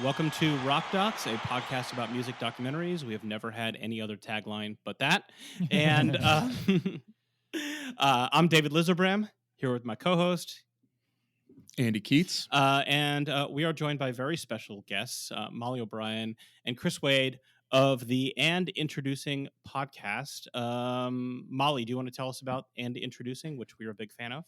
Welcome to Rock Docs, a podcast about music documentaries. We have never had any other tagline but that. And I'm David Lizerbram, here with my co-host, Andy Keatts. and we are joined by very special guests, Molly O'Brien and Chris Wade of the And Introducing podcast. Molly, do you want to tell us about And Introducing, which we are a big fan of?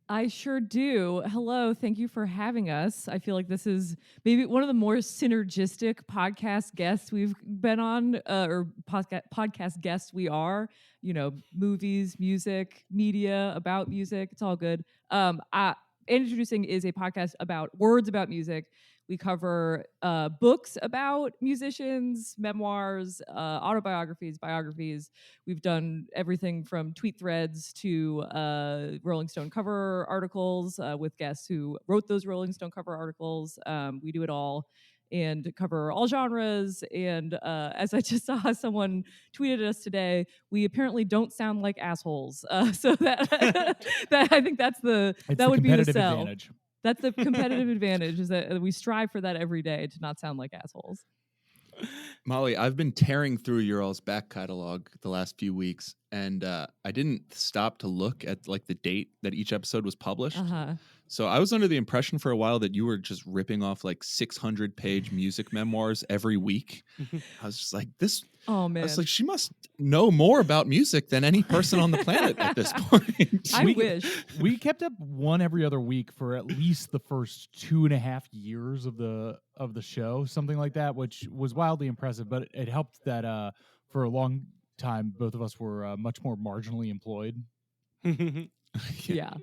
I sure do. Hello. Thank you for having us. I feel like this is maybe one of the more synergistic podcast guests we've been on, or podcast guests we are. You know, movies, music, media, about music. It's all good. Introducing is a podcast about words about music. We cover books about musicians, memoirs, autobiographies, biographies. We've done everything from tweet threads to Rolling Stone cover articles with guests who wrote those Rolling Stone cover articles. We do it all and cover all genres. And as I just saw, someone tweeted at us today, we apparently don't sound like assholes. So that I think that would be the sell. Advantage. That's the competitive advantage, is that we strive for that every day, to not sound like assholes. Molly, I've been tearing through your all's back catalog the last few weeks, and I didn't stop to look at like the date that each episode was published. Uh-huh. So I was under the impression for a while that you were just ripping off like 600-page music memoirs every week. I was just like, this. Oh man! I was like, she must know more about music than any person on the planet at this point. I wish. We kept up one every other week for at least the first 2.5 years of the show, something like that, which was wildly impressive. But it helped that for a long time, both of us were much more marginally employed. Yeah.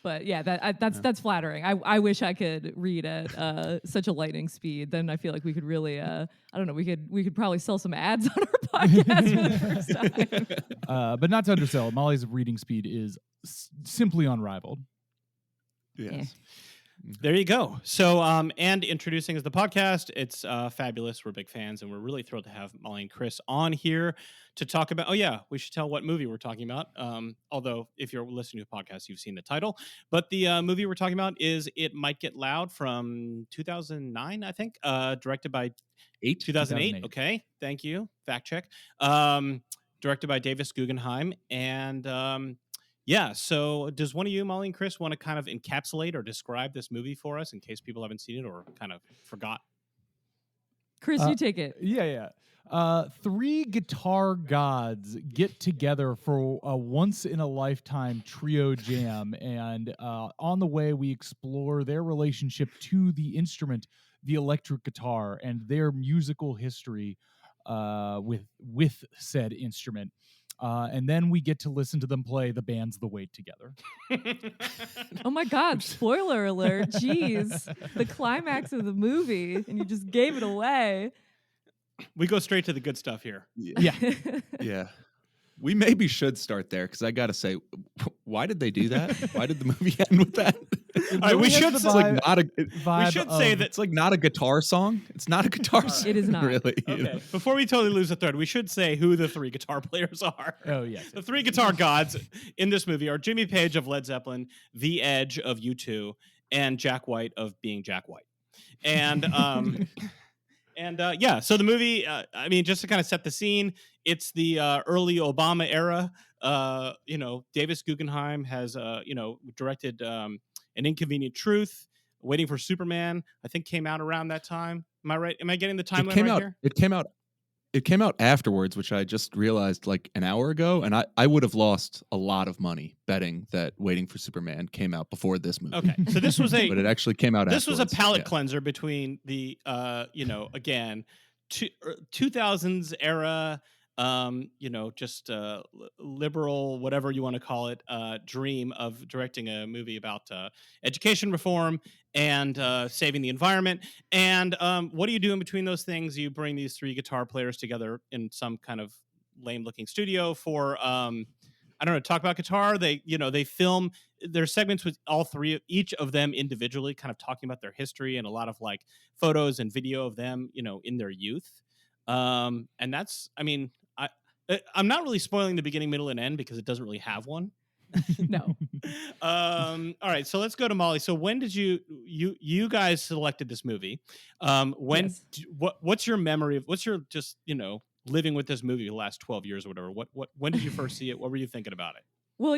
But yeah, that's flattering. I wish I could read at such a lightning speed. Then I feel like we could really, I don't know, we could probably sell some ads on our podcast for the first time. But not to undersell, Molly's reading speed is simply unrivaled. Yes. There you go. So, And Introducing is the podcast. It's fabulous. We're big fans, and we're really thrilled to have Molly and Chris on here to talk about, we should tell what movie we're talking about. Although, if you're listening to the podcast, you've seen the title. But the movie we're talking about is It Might Get Loud from 2009, I think, directed by 2008. Okay, thank you. Fact check. Directed by Davis Guggenheim. And so does one of you, Molly and Chris, want to kind of encapsulate or describe this movie for us in case people haven't seen it or kind of forgot? Chris, you take it. Yeah. Three guitar gods get together for a once-in-a-lifetime trio jam, and on the way we explore their relationship to the instrument, the electric guitar, and their musical history with said instrument. And then we get to listen to them play The Band's The Weight together. Oh my God, spoiler alert. Jeez. The climax of the movie, and you just gave it away. We go straight to the good stuff here. Yeah. Yeah. We maybe should start there, because I got to say, why did they do that? Why did the movie end with that? All right, we should say that it's like not a guitar song. It's not a guitar song. It is not. Really. Okay. You know? Before we totally lose the thread, we should say who the three guitar players are. Oh, yes. The three guitar gods in this movie are Jimmy Page of Led Zeppelin, The Edge of U2, and Jack White of Being Jack White. And so the movie, just to kind of set the scene, it's the early Obama era. Davis Guggenheim has, directed An Inconvenient Truth, Waiting for Superman, I think came out around that time. Am I right? Am I getting the timeline right here? It came out afterwards, which I just realized like an hour ago, and I would have lost a lot of money betting that Waiting for Superman came out before this movie. Okay, so this was but it actually came out. This was a afterwards. palate cleanser between the 2000s era, liberal, whatever you want to call it, dream of directing a movie about education reform and saving the environment. And what do you do in between those things? You bring these three guitar players together in some kind of lame-looking studio for talk about guitar. They film their segments with each of them individually, kind of talking about their history and a lot of like photos and video of them, in their youth. And that's, I'm not really spoiling the beginning, middle, and end because it doesn't really have one. No. All right, so let's go to Molly. So when did you guys selected this movie? When Yes. what's your memory of what's your just living with this movie the last 12 years or whatever? What when did you first see it? What were you thinking about it? Well,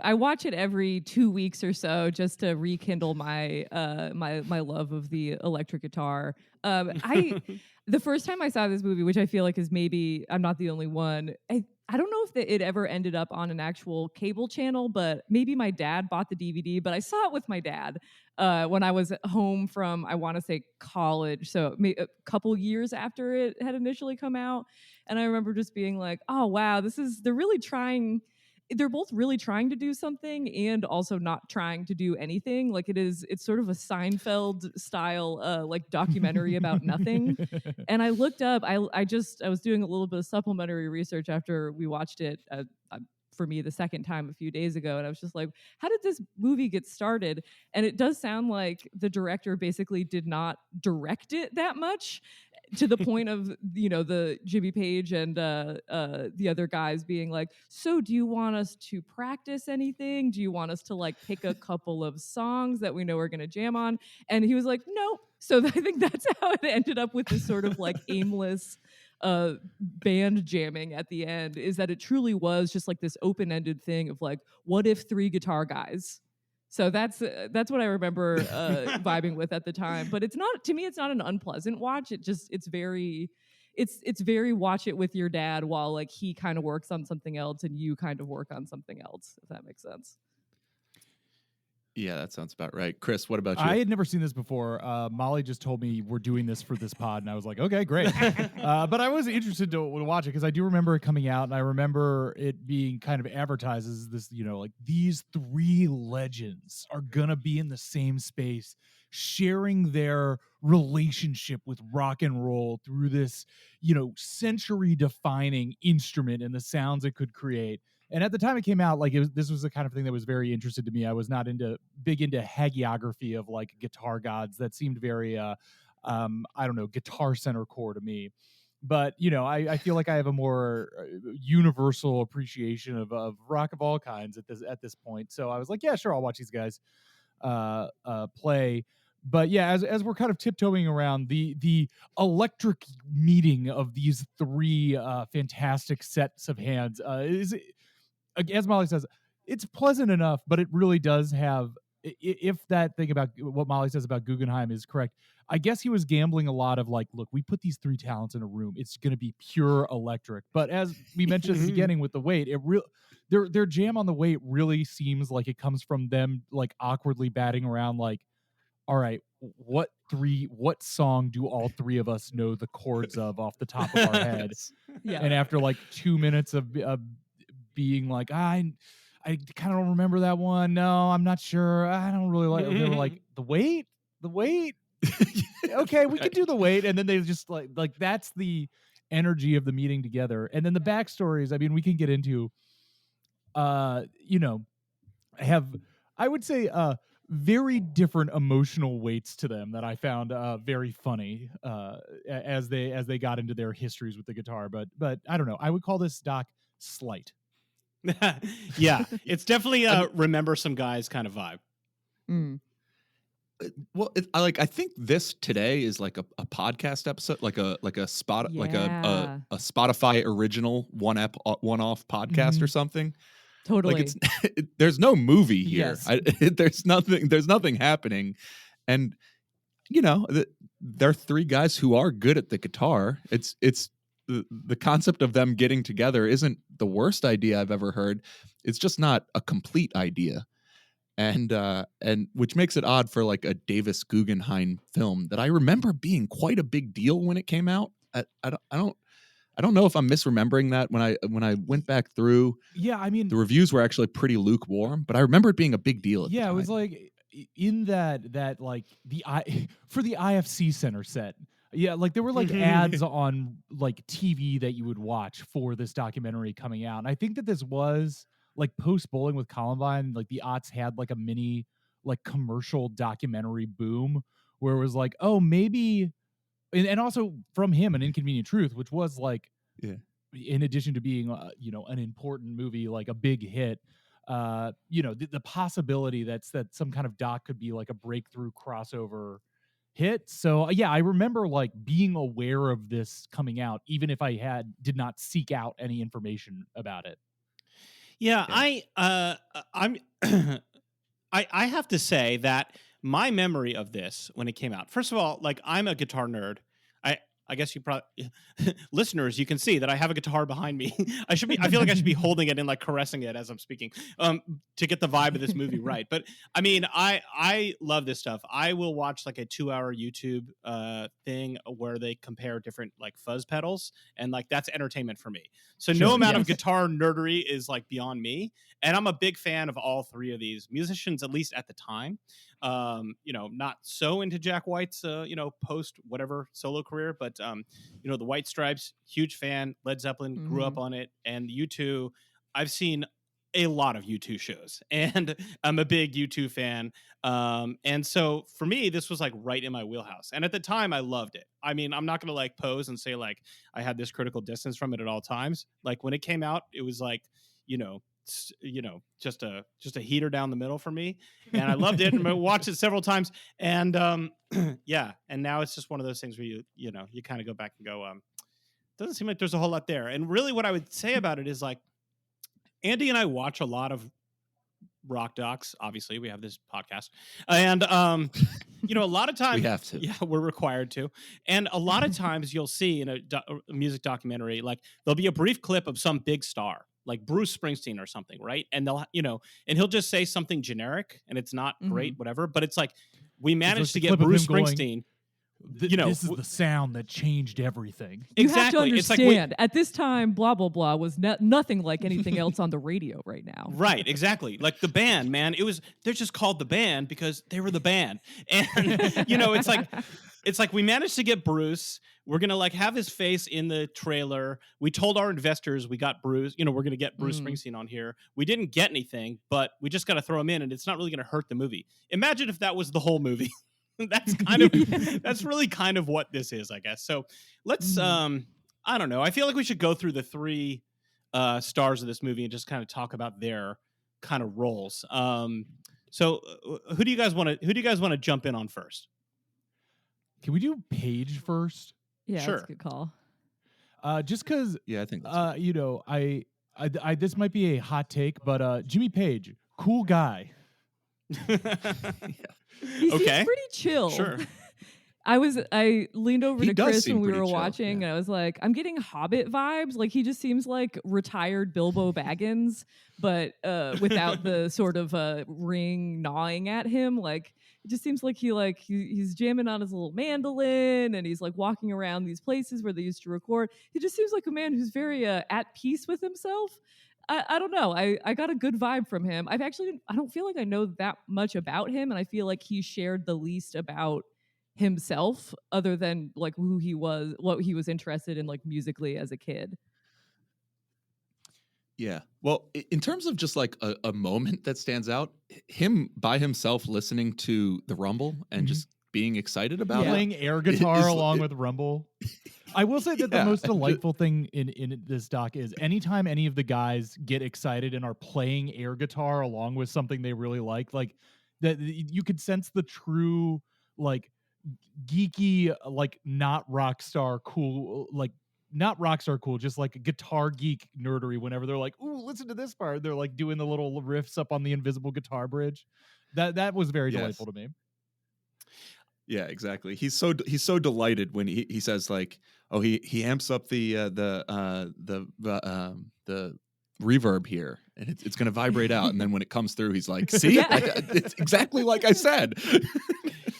I watch it every 2 weeks or so just to rekindle my my love of the electric guitar. I the first time I saw this movie, which I feel like is maybe I'm not the only one. I don't know if it ever ended up on an actual cable channel, but maybe my dad bought the DVD. But I saw it with my dad when I was home from, I want to say, college, so a couple years after it had initially come out. And I remember just being like, "Oh wow, they're really trying." They're both really trying to do something and also not trying to do anything. Like it's sort of a Seinfeld style like documentary about nothing. And I looked up, I was doing a little bit of supplementary research after we watched it for me the second time a few days ago, and I was just like, how did this movie get started? And it does sound like the director basically did not direct it that much, to the point of the Jimmy Page and the other guys being like, so do you want us to practice anything? Do you want us to like pick a couple of songs that we know we're going to jam on? And he was like, nope. So I think that's how it ended up with this sort of like aimless band jamming at the end, is that it truly was just like this open-ended thing of like, what if three guitar guys? So that's what I remember vibing with at the time. But it's not, to me, it's not an unpleasant watch. It's very watch it with your dad while like he kind of works on something else and you kind of work on something else, if that makes sense. Yeah, that sounds about right. Chris, what about you? I had never seen this before. Molly just told me we're doing this for this pod, and I was like, okay, great. But I was interested to watch it because I do remember it coming out, and I remember it being kind of advertised as this, like these three legends are gonna be in the same space, sharing their relationship with rock and roll through this, century-defining instrument and the sounds it could create. And at the time it came out, like this was the kind of thing that was very interesting to me. I was not big into hagiography of like guitar gods. That seemed very, I don't know, Guitar Center core to me. But I feel like I have a more universal appreciation of rock of all kinds at this point. So I was like, yeah, sure, I'll watch these guys play. But yeah, as we're kind of tiptoeing around the electric meeting of these three fantastic sets of hands, as Molly says, it's pleasant enough, but it really does have, if that thing about what Molly says about Guggenheim is correct, I guess he was gambling a lot of like, look, we put these three talents in a room, it's going to be pure electric. But as we mentioned at the beginning with the weight, their jam on the weight really seems like it comes from them like awkwardly batting around like, all right, what song do all three of us know the chords of off the top of our head? Yeah. And after like 2 minutes of being like, I kind of don't remember that one. No, I'm not sure. I don't really like. They were like, the weight. Okay, we could do the weight, and then they just like that's the energy of the meeting together. And then the backstories. I mean, we can get into, have, I would say, very different emotional weights to them that I found very funny as they got into their histories with the guitar. But I don't know. I would call this doc slight. Yeah, it's definitely a remember some guys kind of vibe. Well, I think this today is like a podcast episode, like a Spotify original one-off podcast or something. Totally. Like there's no movie here. Yes. There's nothing happening, and they're three guys who are good at the guitar. It's the concept of them getting together isn't the worst idea I've ever heard. It's just not a complete idea. And which makes it odd for like a Davis Guggenheim film that I remember being quite a big deal when it came out. I don't know if I'm misremembering that when I went back through. Yeah, I mean, the reviews were actually pretty lukewarm, but I remember it being a big deal at the time. It was like in that like for the IFC Center set. Yeah, like there were like ads on like TV that you would watch for this documentary coming out. And I think that this was like post Bowling with Columbine, like the aughts had like a mini like commercial documentary boom where it was like, oh, maybe, and also from him, An Inconvenient Truth, which was like, in addition to being an important movie, like a big hit, the possibility that some kind of doc could be like a breakthrough crossover hit. So yeah, I remember like being aware of this coming out, even if I did not seek out any information about it. Yeah, Yeah. I'm I have to say that my memory of this when it came out. First of all, like I'm a guitar nerd. I I guess you probably listeners, you can see that I have a guitar behind me. I feel like I should be holding it and like caressing it as I'm speaking to get the vibe of this movie right. But I mean, I love this stuff. I will watch like a 2-hour YouTube thing where they compare different like fuzz pedals, and like that's entertainment for me. So no Sure. amount of Yes. guitar nerdery is like beyond me. And I'm a big fan of all three of these musicians, at least at the time. Not so into Jack White's, post whatever solo career, but the White Stripes, huge fan. Led Zeppelin, grew up Mhm. on it, and U2. I've seen a lot of U2 shows, and I'm a big U2 fan. And so for me, this was like right in my wheelhouse. And at the time, I loved it. I mean, I'm not gonna like pose and say like I had this critical distance from it at all times. Like when it came out, it was like, just a heater down the middle for me, and I loved it and I watched it several times. And yeah, and now it's just one of those things where you kind of go back and go, doesn't seem like there's a whole lot there. And really, what I would say about it is like Andy and I watch a lot of rock docs. Obviously, we have this podcast, and a lot of times We have to. yeah, we're required to. And a lot of times you'll see in a music documentary, like there'll be a brief clip of some big star, like Bruce Springsteen or something, right? And and he'll just say something generic, and it's not great, whatever. But it's like we managed to get Bruce Springsteen. This is the sound that changed everything. You have to Exactly. It's like understand, at this time, blah, blah, blah was nothing like anything else on the radio right now. Right, exactly. Like the band, man, they're just called the band because they were the band. And it's like we managed to get Bruce. We're going to like have his face in the trailer. We told our investors we got Bruce, we're going to get Bruce Springsteen on here. We didn't get anything, but we just got to throw him in, and it's not really going to hurt the movie. Imagine if that was the whole movie. That's really kind of what this is, I guess. So let's I don't know. I feel like we should go through the three stars of this movie and just kind of talk about their kind of roles. So who do you guys want to jump in on first? Can we do Paige first? Yeah, Sure. that's a good call. Just because, Yeah, I think that's I this might be a hot take, but Jimmy Page, cool guy. He seems Okay. pretty chill. Sure. I leaned over He to does Chris seem when we pretty were chill, watching, yeah. and I was like, I'm getting Hobbit vibes. Like he just seems like retired Bilbo Baggins, but without the sort of ring gnawing at him. Like it just seems like he's jamming on his little mandolin, and he's like walking around these places where they used to record. He just seems like a man who's very at peace with himself. I don't know. I got a good vibe from him. I don't feel like I know that much about him, and I feel like he shared the least about himself other than like who he was, what he was interested in like musically as a kid. Yeah. Well, in terms of just like a moment that stands out, him by himself listening to the Rumble and just being excited about it. Playing air guitar is- along it- with Rumble. I will say that the Yeah. most delightful thing in this doc is anytime any of the guys get excited and are playing air guitar along with something they really like that you could sense the true like geeky, like not rock star cool, just like guitar geek nerdery whenever they're like, ooh, listen to this part. They're like doing the little riffs up on the invisible guitar bridge. That was very Yes. delightful to me. Yeah, exactly. He's so delighted when he says like, oh, he amps up the reverb here, and it's going to vibrate out, and then when it comes through, he's like, see, it's exactly like I said.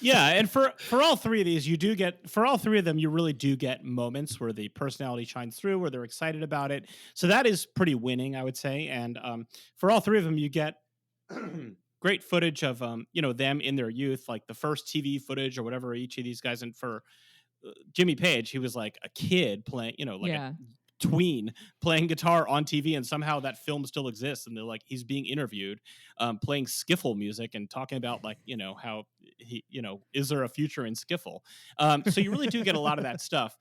Yeah, and for all three of these, for all three of them, you really do get moments where the personality shines through, where they're excited about it. So that is pretty winning, I would say. And for all three of them, you get great footage of them in their youth, like the first TV footage or whatever each of these guys. And for Jimmy Page, he was like a kid playing, a tween playing guitar on TV, and somehow that film still exists, and they're like he's being interviewed playing skiffle music and talking about like how he is there a future in skiffle. So you really do get a lot of that stuff.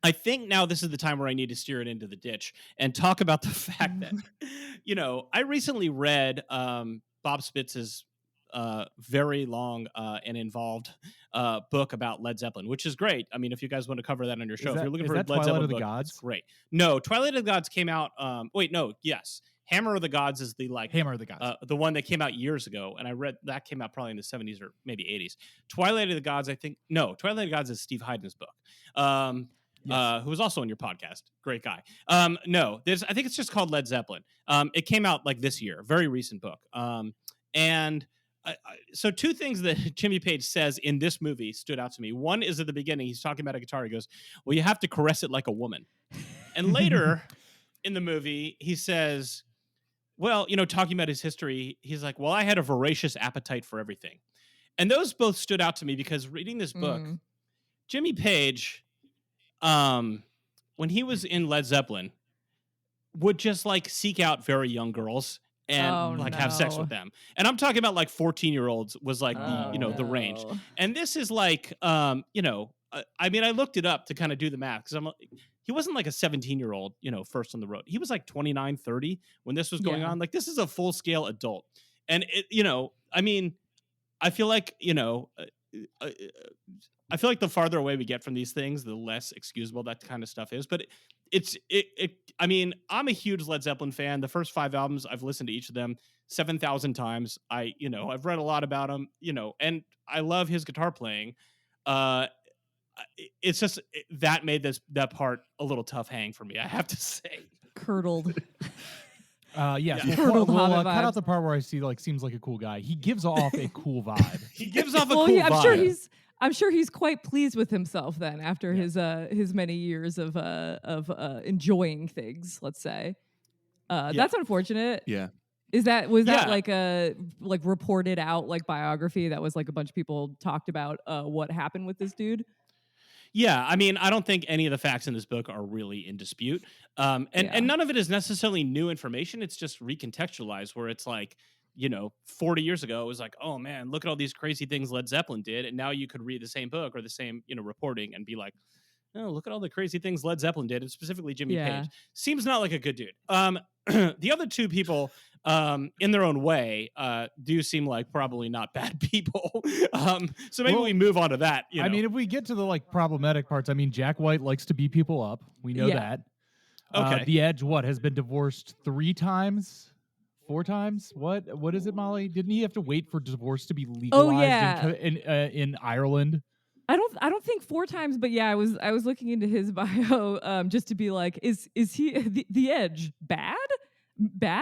I think now this is the time where I need to steer it into the ditch and talk about the fact that, I recently read Bob Spitz's very long and involved book about Led Zeppelin, which is great. I mean, if you guys want to cover that on your show, if you're looking for a Led Twilight Zeppelin of the book, Gods? it's great. No, Twilight of the Gods came out. Yes. Hammer of the Gods is the Hammer of the Gods. the one that came out years ago, and I read that came out probably in the 70s or maybe 80s. Twilight of the Gods, I think. No, Twilight of the Gods is Steve Hyden's book. Who was also on your podcast. Great guy. No, I think it's just called Led Zeppelin. It came out like this year, very recent book. So two things that Jimmy Page says in this movie stood out to me. One is at the beginning, he's talking about a guitar. He goes, well, you have to caress it like a woman. And later in the movie, he says, well, talking about his history, he's like, well, I had a voracious appetite for everything. And those both stood out to me because reading this book, Jimmy Page, when he was in Led Zeppelin, would just seek out very young girls and have sex with them. And I'm talking about 14-year-olds was the range. And this is I mean, I looked it up to kind of do the math because he wasn't a 17-year-old, first on the road. He was 29, 30 when this was going on. This is a full-scale adult. And I mean, I feel I feel like the farther away we get from these things, the less excusable that kind of stuff is. But I mean, I'm a huge Led Zeppelin fan. The first 5 albums, I've listened to each of them 7,000 times. I've read a lot about him, and I love his guitar playing. It's just that made that part a little tough hang for me, I have to say. Curdled. Yes. Curdled We'll Hobbit cut vibes. out the part where I see seems like a cool guy. He gives off a cool vibe. He gives off a Well, cool I'm vibe. I'm sure he's quite pleased with himself then after his many years of enjoying things, let's say. That's unfortunate. Yeah. Was that Yeah. a reported out biography that was a bunch of people talked about what happened with this dude? Yeah, I mean, I don't think any of the facts in this book are really in dispute. And none of it is necessarily new information. It's just recontextualized where it's 40 years ago, it was oh man, look at all these crazy things Led Zeppelin did. And now you could read the same book or the same, reporting and be like, oh, look at all the crazy things Led Zeppelin did. And specifically Jimmy Page. Seems not like a good dude. The other two people, in their own way, do seem like probably not bad people. So maybe we move on to that. I mean, if we get to the problematic parts, I mean, Jack White likes to beat people up. We know that. Okay. The Edge, has been divorced 3 times? 4 times? What is it, Molly? Didn't he have to wait for divorce to be legalized in Ireland? I don't think 4 times, but yeah, I was looking into his bio just to be is he the Edge bad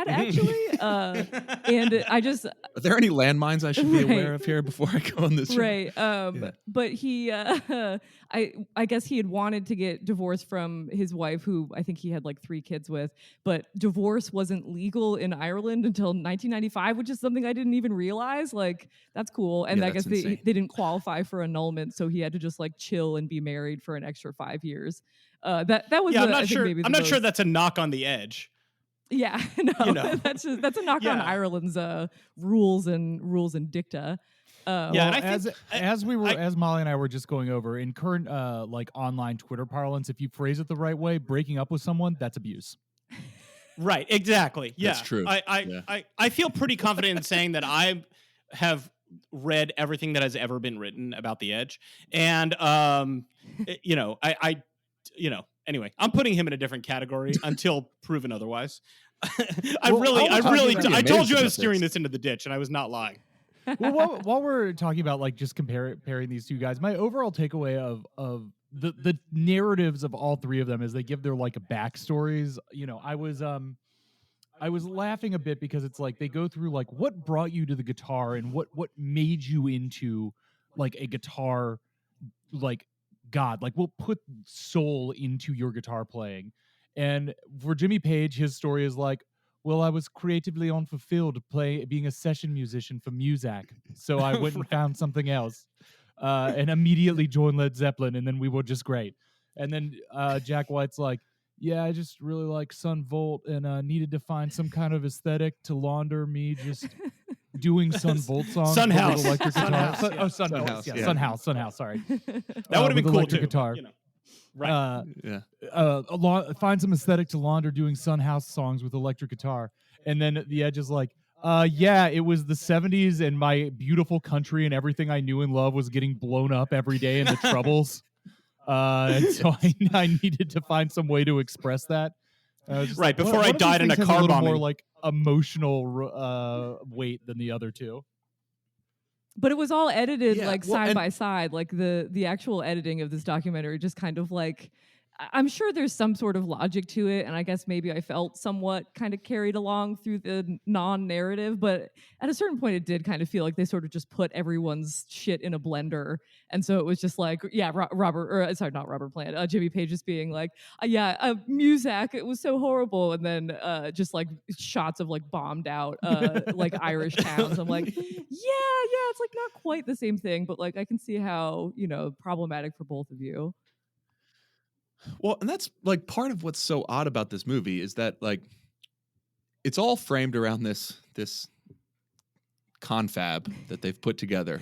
actually? And I just Are there any landmines I should be aware of here before I go on this? Right. But he, I guess he had wanted to get divorced from his wife, who I think he had 3 kids with, but divorce wasn't legal in Ireland until 1995, which is something I didn't even realize. That's cool. And I guess they didn't qualify for annulment, so he had to just chill and be married for an extra 5 years. That was I'm not sure. I'm not sure that's a knock on the Edge. Yeah, no, that's a knock on Ireland's rules and dicta. And I think as Molly and I were just going over in current online Twitter parlance, if you phrase it the right way, breaking up with someone, that's abuse. Right, exactly. Yeah, that's true. I feel pretty confident in saying that I have read everything that has ever been written about the Edge, and anyway, I'm putting him in a different category until proven otherwise. I told you I was steering this into the ditch, and I was not lying. Well, while we're talking about just comparing these two guys, my overall takeaway of the narratives of all 3 of them is they give their backstories. I was laughing a bit because it's they go through what brought you to the guitar and what made you into a guitar God, we'll put soul into your guitar playing. And for Jimmy Page, his story is well, I was creatively unfulfilled being a session musician for Muzak, so I went and found something else, and immediately joined Led Zeppelin, and then we were just great. And then Jack White's yeah, I just really like Sun Volt, and needed to find some kind of aesthetic to launder me just doing Sun Volt songs. Sunhouse. Electric guitar. Sunhouse. Sunhouse. Yeah. Yeah. Sunhouse. Sorry. That would have been cool too. Guitar. Right. Find some aesthetic to launder doing Sun House songs with electric guitar. And then the Edge is like, yeah, it was the 70s and my beautiful country and everything I knew and loved was getting blown up every day in the Troubles. And so I needed to find some way to express that. Right, before I died in a car little bombing. more like emotional weight than the other two. But it was all edited Yeah, side by side. Like the actual editing of this documentary just kind of like, I'm sure there's some sort of logic to it, and I guess maybe I felt somewhat kind of carried along through the non-narrative, but at a certain point it did kind of feel like they sort of just put everyone's shit in a blender, and so it was just like, yeah, not Robert Plant, Jimmy Page just being like, Muzak, it was so horrible, and then just like shots of like bombed out like Irish towns. I'm like, yeah, it's like not quite the same thing, but like I can see how, problematic for both of you. Well, and that's like part of what's so odd about this movie is that like it's all framed around this confab that they've put together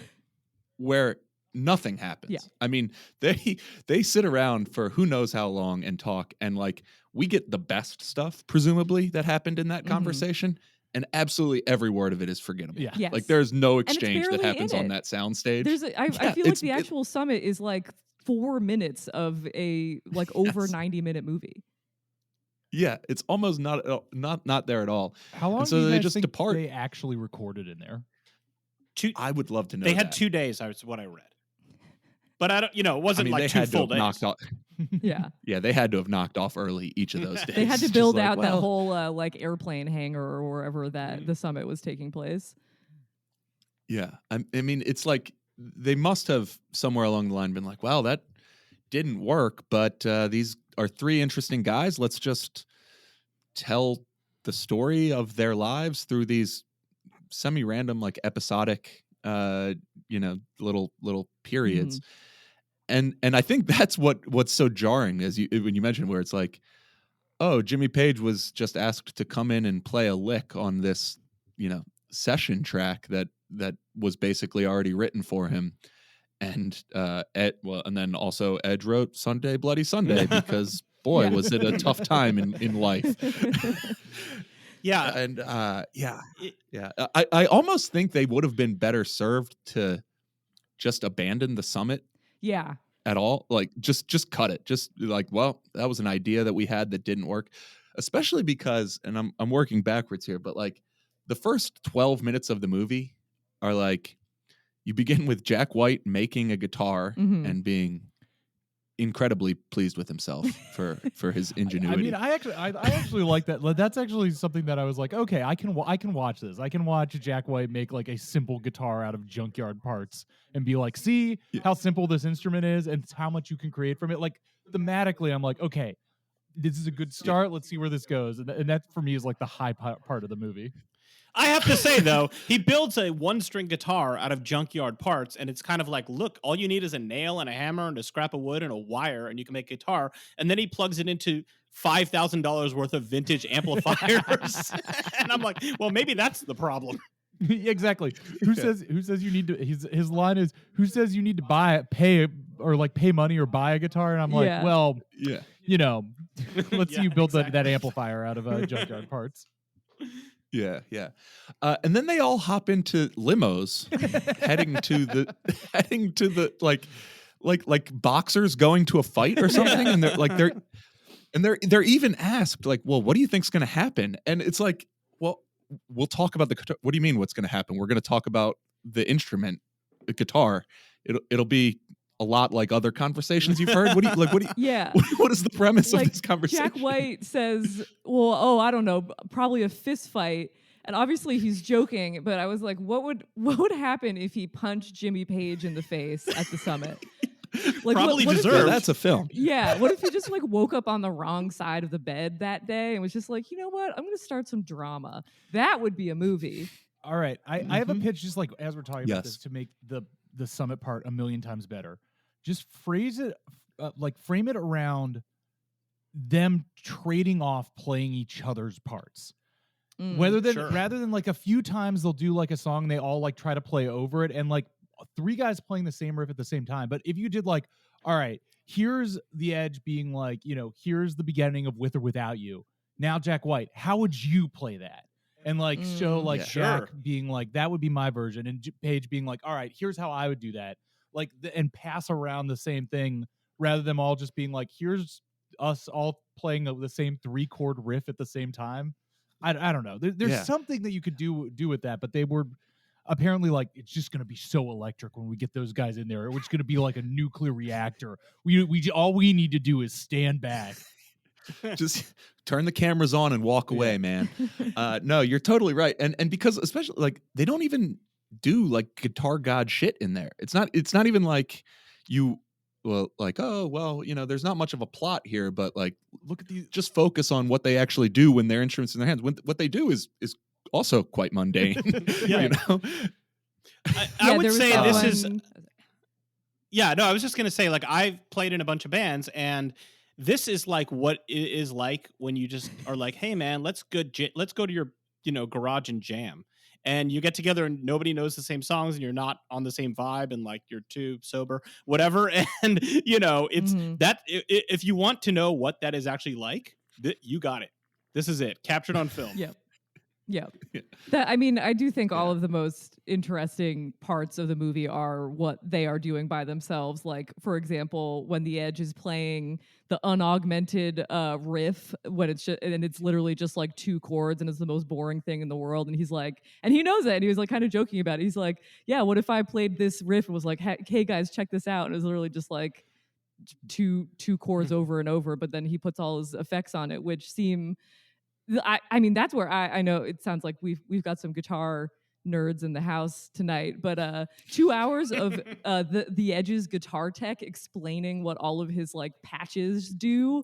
where nothing happens. Yeah. I mean, they sit around for who knows how long and talk, and like we get the best stuff presumably that happened in that conversation, and absolutely every word of it is forgettable. Yeah. Yes. Like there's no exchange that barely happens in on it. that soundstage. I feel like the actual summit is like 4 minutes of a like over 90-minute movie. Yeah, it's almost not there at all. How long And so do you they guys just think depart. they actually recorded in there? I would love to know. They had that. 2 days. That's what I read. But I don't. It wasn't I mean, like they 2 had to full have days. knocked off. Yeah. Yeah, they had to have knocked off early each of those days. They had to Just build like, out that well, whole like airplane hangar or wherever that the summit was taking place. Yeah, I mean, it's like they must have somewhere along the line been like, "Well, that didn't work, but these are 3 interesting guys. Let's just tell the story of their lives through these semi-random, like episodic, little periods." And I think that's what's so jarring as when you mentioned where it's like, oh, Jimmy Page was just asked to come in and play a lick on this, session track that was basically already written for him. And and then also Edge wrote Sunday Bloody Sunday because boy, was it a tough time in life. Yeah. And I almost think they would have been better served to just abandon the summit. Yeah. At all, like just cut it. Just like, well, that was an idea that we had that didn't work. Especially because, and I'm working backwards here, but like the first 12 minutes of the movie are like, you begin with Jack White making a guitar and being incredibly pleased with himself for his ingenuity. I actually like that. That's actually something that I was like, okay, I can watch this. I can watch Jack White make like a simple guitar out of junkyard parts and be like, see how simple this instrument is and how much you can create from it. Like thematically, I'm like, okay, this is a good start. Let's see where this goes. And that for me is like the high part of the movie. I have to say, though, he builds a 1-string guitar out of junkyard parts, and it's kind of like, look, all you need is a nail and a hammer and a scrap of wood and a wire, and you can make a guitar. And then he plugs it into $5,000 worth of vintage amplifiers. And I'm like, well, maybe that's the problem. Exactly. Who says you need to? His line is, who says you need to pay money or buy a guitar? And I'm like, well, let's see you build that amplifier out of junkyard parts. Yeah. And then they all hop into limos heading to the like boxers going to a fight or something. And they're even asked like, well, what do you think's going to happen? And it's like, well, we'll talk about what do you mean what's going to happen? We're going to talk about the instrument, the guitar. It'll be a lot like other conversations you've heard. What do you Yeah. What is the premise of this conversation? Jack White says, well, I don't know, probably a fist fight. And obviously he's joking, but I was like, what would happen if he punched Jimmy Page in the face at the summit? Like, probably what deserved. That's a film. Yeah. What if he just like woke up on the wrong side of the bed that day and was just like, you know what? I'm going to start some drama. That would be a movie. All right. I have a pitch just like as we're talking about this to make the summit part a million times better. Just frame it around them trading off playing each other's parts. Rather than like a few times they'll do like a song, they all like try to play over it, and like three guys playing the same riff at the same time. But if you did like, all right, here's the Edge being like, here's the beginning of With or Without You. Now Jack White, how would you play that? And like show like Jack being like, that would be my version, and Page being like, all right, here's how I would do that. Like and pass around the same thing rather than all just being like, here's us all playing the same 3-chord riff at the same time. I don't know. There's something that you could do with that, but they were apparently like, it's just going to be so electric when we get those guys in there. It's going to be like a nuclear reactor. We all we need to do is stand back. Just turn the cameras on and walk away, man. No, you're totally right. And because especially like they don't even do like guitar god shit in there. It's not even like there's not much of a plot here, but like look at these, just focus on what they actually do when their instruments in their hands. When what they do is also quite mundane. I would say this is I was just gonna say, like, I've played in a bunch of bands, and this is like what it is like when you just are like, hey man, let's go to your garage and jam, and you get together and nobody knows the same songs and you're not on the same vibe and like you're too sober, whatever. And it's that if you want to know what that is actually like, you got it. This is it, captured on film. Yep. I do think all of the most interesting parts of the movie are what they are doing by themselves. Like, for example, when the Edge is playing the unaugmented riff, when it's literally just like 2 chords and it's the most boring thing in the world. And he's like, and he knows it. And he was like kind of joking about it. He's like, yeah, what if I played this riff and was like, hey guys, check this out. And it was literally just like two chords over and over. But then he puts all his effects on it, which seem... I mean, that's where I know it sounds like we've got some guitar nerds in the house tonight, but 2 hours of the Edge's guitar tech explaining what all of his like patches do,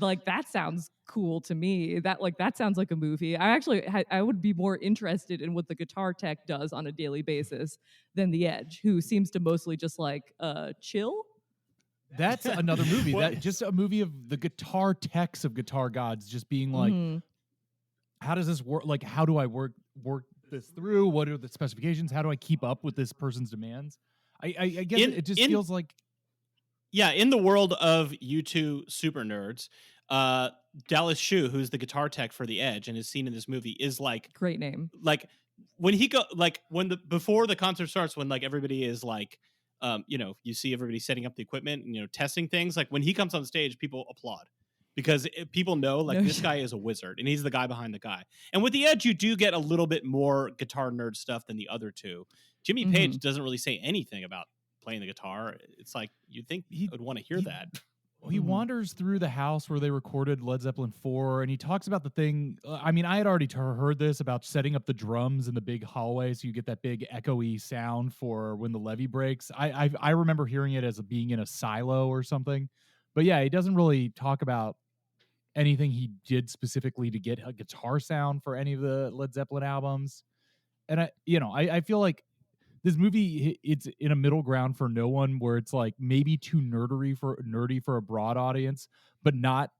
like that sounds cool to me. That sounds like a movie. I would be more interested in what the guitar tech does on a daily basis than the Edge, who seems to mostly just like chill. That's another movie. That just a movie of the guitar techs of guitar gods just being like, how does this work? Like, how do I work this through? What are the specifications? How do I keep up with this person's demands? I guess it just feels like... Yeah, in the world of you two super nerds, Dallas Shue, who's the guitar tech for the Edge and is seen in this movie, is like... Great name. Like, when before the concert starts, when like everybody is like, you see everybody setting up the equipment and, testing things, like when he comes on stage, people applaud. Because people know, like, this guy is a wizard, and he's the guy behind the guy. And with the Edge, you do get a little bit more guitar nerd stuff than the other two. Jimmy Page doesn't really say anything about playing the guitar. It's like, you'd think he would want to hear that. He wanders through the house where they recorded Led Zeppelin 4, and he talks about the thing. I mean, I had already heard this about setting up the drums in the big hallway so you get that big echoey sound for when the levee breaks. I remember hearing it as being in a silo or something. But yeah, he doesn't really talk about anything he did specifically to get a guitar sound for any of the Led Zeppelin albums. And I feel like this movie, it's in a middle ground for no one, where it's like maybe too nerdy for a broad audience, but not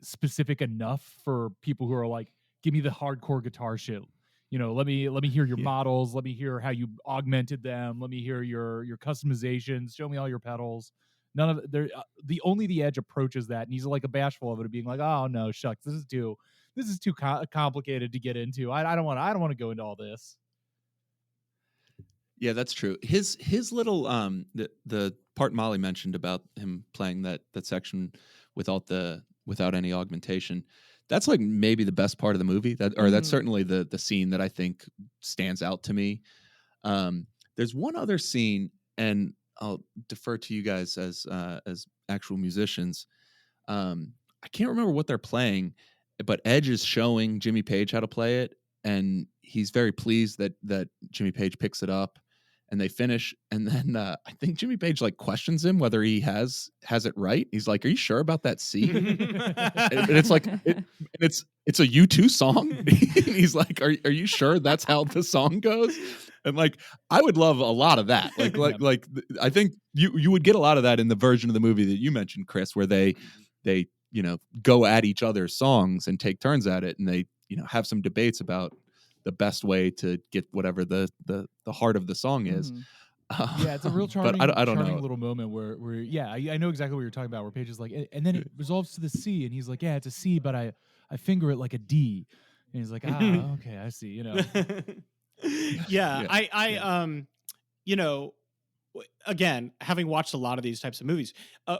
specific enough for people who are like, give me the hardcore guitar shit. Let me hear your models. Let me hear how you augmented them. Let me hear your customizations. Show me all your pedals. None of the Edge approaches that, and he's like bashful of it, being like, "Oh no, shucks, this is too complicated to get into. I don't want to go into all this." Yeah, that's true. His little the part Molly mentioned about him playing that section without any augmentation. That's like maybe the best part of the movie. That's certainly the scene that I think stands out to me. There's one other scene, and I'll defer to you guys as actual musicians. I can't remember what they're playing, but Edge is showing Jimmy Page how to play it, and he's very pleased that Jimmy Page picks it up, and they finish. And then I think Jimmy Page like questions him whether he has it right. He's like, "Are you sure about that C?" and it's like it's a U2 song. He's like, "Are you sure that's how the song goes?" And like, I would love a lot of that. Like I think you would get a lot of that in the version of the movie that you mentioned, Chris, where they go at each other's songs and take turns at it, and they have some debates about the best way to get whatever the heart of the song is. Yeah, it's a real charming, but I don't charming know. little moment where yeah, I know exactly what you're talking about. Where Paige is like, and then it resolves to the C, and he's like, yeah, it's a C, but I finger it like a D, and he's like, okay, I see, you know. Yeah, Yeah, I yeah. you know, again, having watched a lot of these types of movies,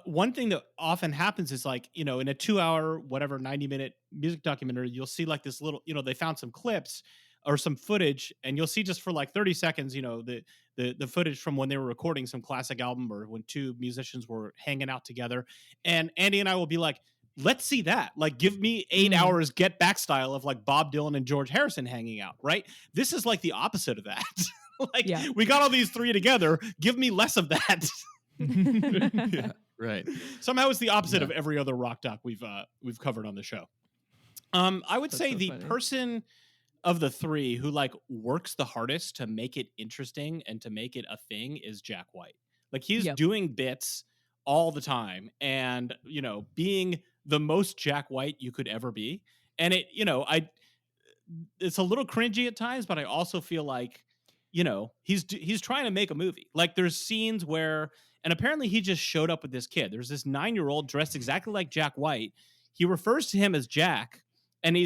one thing that often happens is like, you know, in a 2 hour, whatever, 90-minute music documentary, you'll see like this little, you know, they found some clips or some footage, and you'll see just for like 30 seconds, you know, the footage from when they were recording some classic album or when two musicians were hanging out together. And Andy and I will be like, let's see that. Like, give me 8 hours Get Back style of like Bob Dylan and George Harrison hanging out, right? This is like the opposite of that. Like, Yeah. we got all these three together. Give me less of that. Yeah, right. Somehow it's the opposite Yeah. of every other rock doc we've covered on the show. I would That's say so the funny. person of the three who like works the hardest to make it interesting and to make it a thing is Jack White. Like, he's Yep. doing bits all the time, and you know, being the most Jack White you could ever be. And it, you know, it's a little cringy at times, but I also feel like, you know, he's trying to make a movie. Like, there's scenes where, and apparently he just showed up with this kid. There's this 9-year-old dressed exactly like Jack White. He refers to him as Jack, and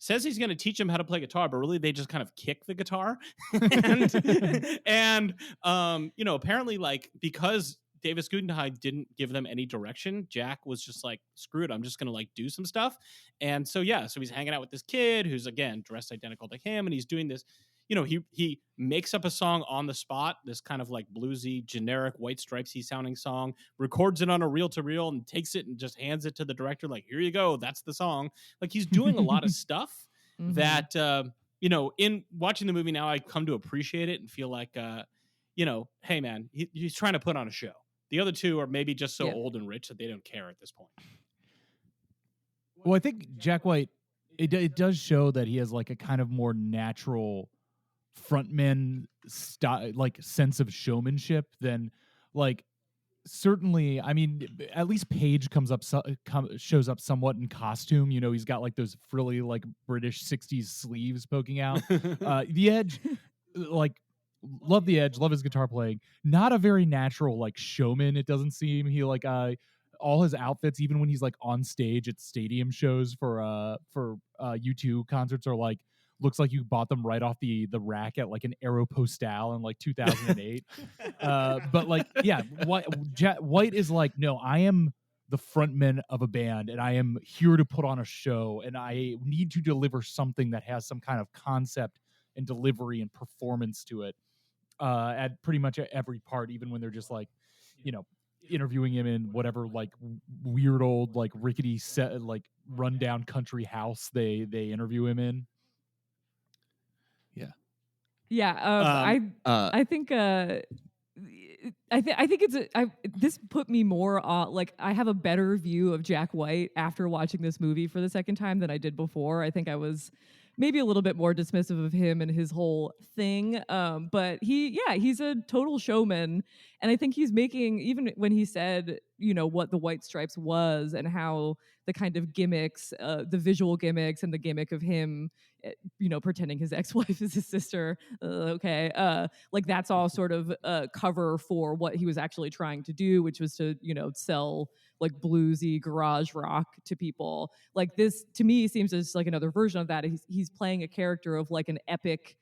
says he's going to teach him how to play guitar, but really they just kind of kick the guitar. and you know, apparently, like, because Davis Guggenheim didn't give them any direction, Jack was just like, screw it, I'm just gonna like do some stuff. And so yeah, so he's hanging out with this kid who's again dressed identical to him, and he's doing this, you know, he makes up a song on the spot, this kind of like bluesy generic White Stripesy sounding song, records it on a reel to reel, and takes it and just hands it to the director like, here you go, that's the song. Like, he's doing a lot of stuff Mhm. that you know, in watching the movie now, I come to appreciate it and feel like you know, hey man, he's trying to put on a show. The other two are maybe just so Yeah. old and rich that they don't care at this point. Well, I think Jack White, it does show that he has like a kind of more natural frontman style, like sense of showmanship than like, certainly, I mean, at least Paige shows up somewhat in costume. You know, he's got like those frilly like British 60s sleeves poking out. The Edge, like, love the Edge, love his guitar playing. Not a very natural like showman, it doesn't seem. He like all his outfits, even when he's like on stage at stadium shows for U2 concerts, are like, looks like you bought them right off the rack at like an Aeropostale in like 2008. But like, yeah, White is like, no, I am the frontman of a band, and I am here to put on a show, and I need to deliver something that has some kind of concept and delivery and performance to it at pretty much every part, even when they're just like, you know, interviewing him in whatever like weird old like rickety set like rundown country house they interview him in. Yeah. Yeah, I think I think this put me more on, like, I have a better view of Jack White after watching this movie for the second time than I did before. I think I was maybe a little bit more dismissive of him and his whole thing. But he's a total showman. And I think he's making, even when he said, you know, what the White Stripes was and how the kind of gimmicks, the visual gimmicks and the gimmick of him, you know, pretending his ex-wife is his sister. Like, that's all sort of cover for what he was actually trying to do, which was to, you know, sell like bluesy garage rock to people. Like, this to me seems just like another version of that. He's playing a character of like an epic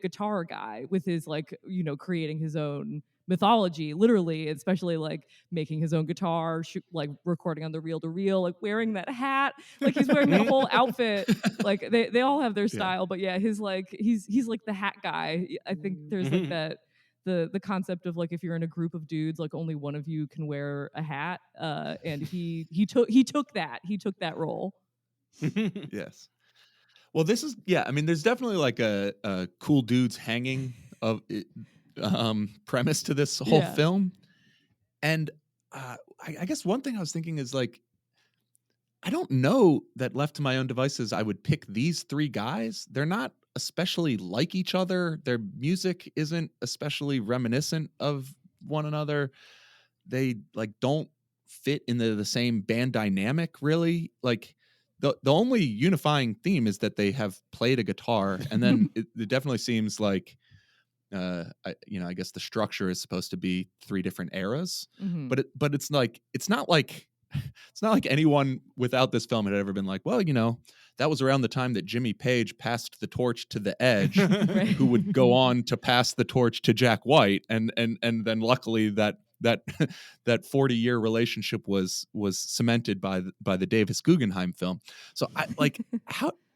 guitar guy with his, like, you know, creating his own mythology, literally, especially like making his own guitar, like recording on the reel to reel, like wearing that hat, like he's wearing that whole outfit. Like, they all have their style, but yeah, his like he's like the hat guy. I think there's like that the concept of like, if you're in a group of dudes, like only one of you can wear a hat, and he took that role. Yes. Well, this is, yeah, I mean, there's definitely like a cool dudes hanging of premise to this whole Yeah. film. And I guess one thing I was thinking is like, I don't know that left to my own devices, I would pick these three guys. They're not especially like each other. Their music isn't especially reminiscent of one another. They like don't fit into the same band dynamic, really. Like, the only unifying theme is that they have played a guitar, and then it definitely seems like I guess the structure is supposed to be 3 different eras, Mhm. but it's not like anyone without this film had ever been like, well, that was around the time that Jimmy Page passed the torch to the Edge, Right. who would go on to pass the torch to Jack White, and then luckily that 40-year relationship was cemented by the Davis Guggenheim film. So I like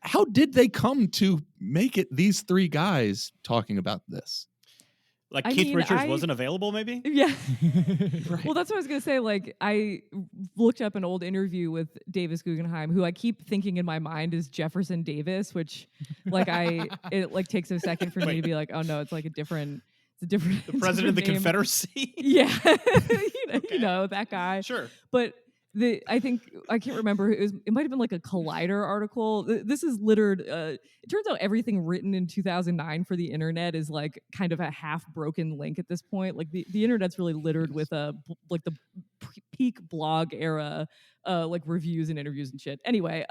how did they come to make it these 3 guys talking about this? Like I Keith mean, Richards I- wasn't available, maybe? Yeah. Right. Well, that's what I was going to say. Like, I looked up an old interview with Davis Guggenheim, who I keep thinking in my mind is Jefferson Davis, which, like, it takes a second for me to be like, oh no, it's like a different. The president of the name. Confederacy? Yeah, Okay. you know that guy. Sure. But I think I can't remember. It might have been like a Collider article. This is littered. It turns out everything written in 2009 for the internet is like kind of a half broken link at this point. Like the internet's really littered with like the peak blog era like reviews and interviews and shit. Anyway,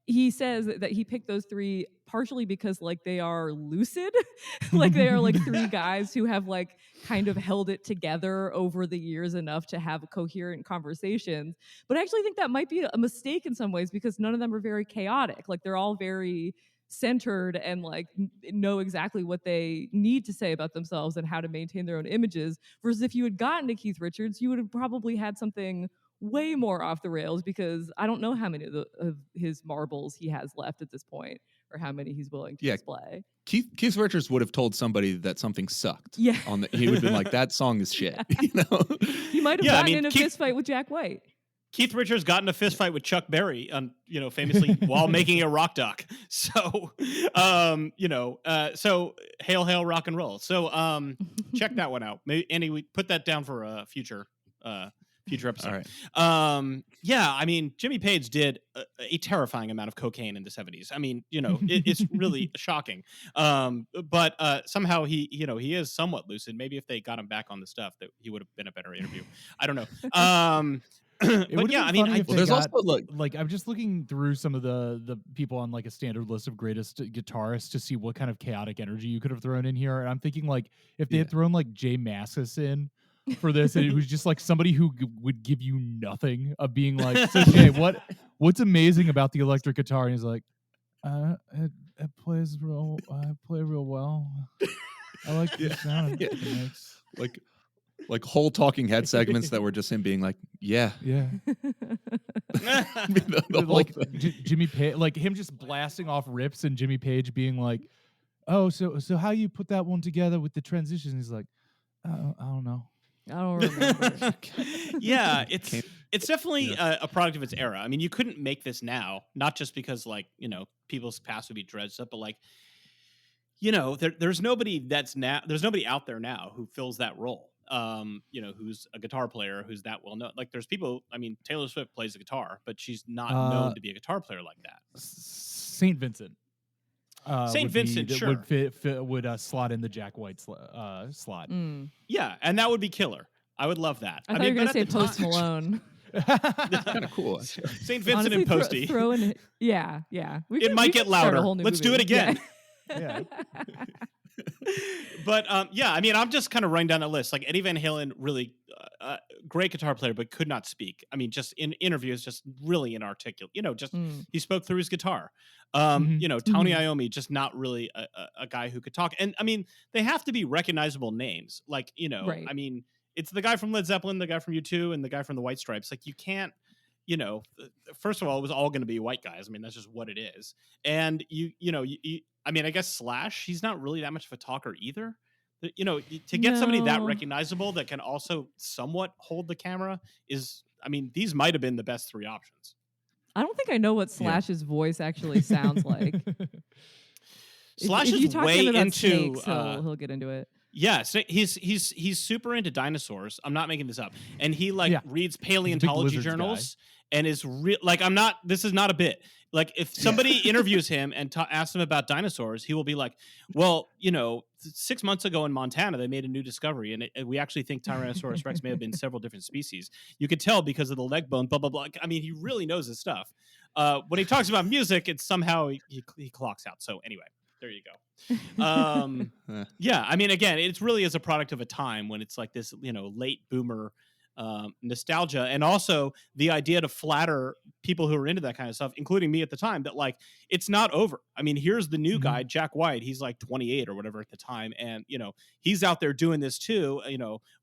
he says that he picked those 3 partially because like they are lucid, like they are like 3 guys who have like kind of held it together over the years enough to have coherent conversations. But I actually think that might be a mistake in some ways because none of them are very chaotic. Like they're all very centered and like know exactly what they need to say about themselves and how to maintain their own images. Versus if you had gotten to Keith Richards, you would have probably had something way more off the rails because I don't know how many of his marbles he has left at this point or how many he's willing to display. Keith Richards would have told somebody that something sucked. Yeah. He would have been like, that song is shit. He might have gotten in a fist fight with Jack White. Keith Richards got in a fist fight with Chuck Berry, famously while making a rock doc. So, so hail rock and roll. So, check that one out. Maybe Andy, we put that down for a future episode. All right. I mean, Jimmy Page did a terrifying amount of cocaine in the 70s. I mean, it's really shocking. But somehow he is somewhat lucid. Maybe if they got him back on the stuff, that he would have been a better interview. I don't know. But yeah, I mean, there's also like I'm just looking through some of the people on like a standard list of greatest guitarists to see what kind of chaotic energy you could have thrown in here, and I'm thinking like if they had thrown like Jay Mascis in for this, and it was just like somebody who would give you nothing of being like, so Jay, what's amazing about the electric guitar? And he's like, it plays I play real well. I like the sound it makes. Like whole talking head segments that were just him being like, yeah. the whole like thing. Jimmy Page, like him just blasting off rips, and Jimmy Page being like, "Oh, so how you put that one together with the transitions?" He's like, I don't know. I don't remember. Yeah, it's definitely a product of its era. I mean, you couldn't make this now, not just because like people's past would be dredged up, but like there's nobody there's nobody out there now who fills that role. Who's a guitar player who's that well known. Like there's people, I mean, Taylor Swift plays the guitar, but she's not known to be a guitar player like that. Saint Vincent. Saint Vincent, sure. Would slot in the Jack White slot. Yeah, and that would be killer. I would love that. I thought you were going to say Post Malone. That's kind of cool. Saint Vincent Honestly, and Posty. Throw in, yeah. It might get louder. Let's do it again. Yeah. But I mean, I'm just kind of running down the list. Like Eddie Van Halen, really great guitar player, but could not speak. I mean, just in interviews, just really inarticulate. He spoke through his guitar. Tony Iommi, just not really a guy who could talk. And I mean, they have to be recognizable names. Like right. I mean, it's the guy from Led Zeppelin, the guy from U2, and the guy from the White Stripes. Like you can't. First of all, it was all going to be white guys. I mean, that's just what it is. And I mean, I guess Slash, he's not really that much of a talker either. To get somebody that recognizable that can also somewhat hold the camera I mean, these might have been the best 3 options. I don't think I know what Slash's voice actually sounds like. Slash if you is talk way to him about into snakes, he'll get into it. Yeah, so he's super into dinosaurs. I'm not making this up. And he reads He's a big paleontology lizards journals and is like, this is not a bit. Like if somebody interviews him and asks him about dinosaurs, he will be like, well, 6 months ago in Montana, they made a new discovery. And we actually think Tyrannosaurus Rex may have been several different species. You could tell because of the leg bone, blah, blah, blah. I mean, he really knows his stuff. When he talks about music, it's somehow he clocks out. So anyway, There you go. Yeah, I mean, again, it's really is a product of a time when it's like this, late boomer nostalgia, and also the idea to flatter people who are into that kind of stuff, including me at the time, that like it's not over. I mean, here's the new guy, Jack White. He's like 28 or whatever at the time, and he's out there doing this too,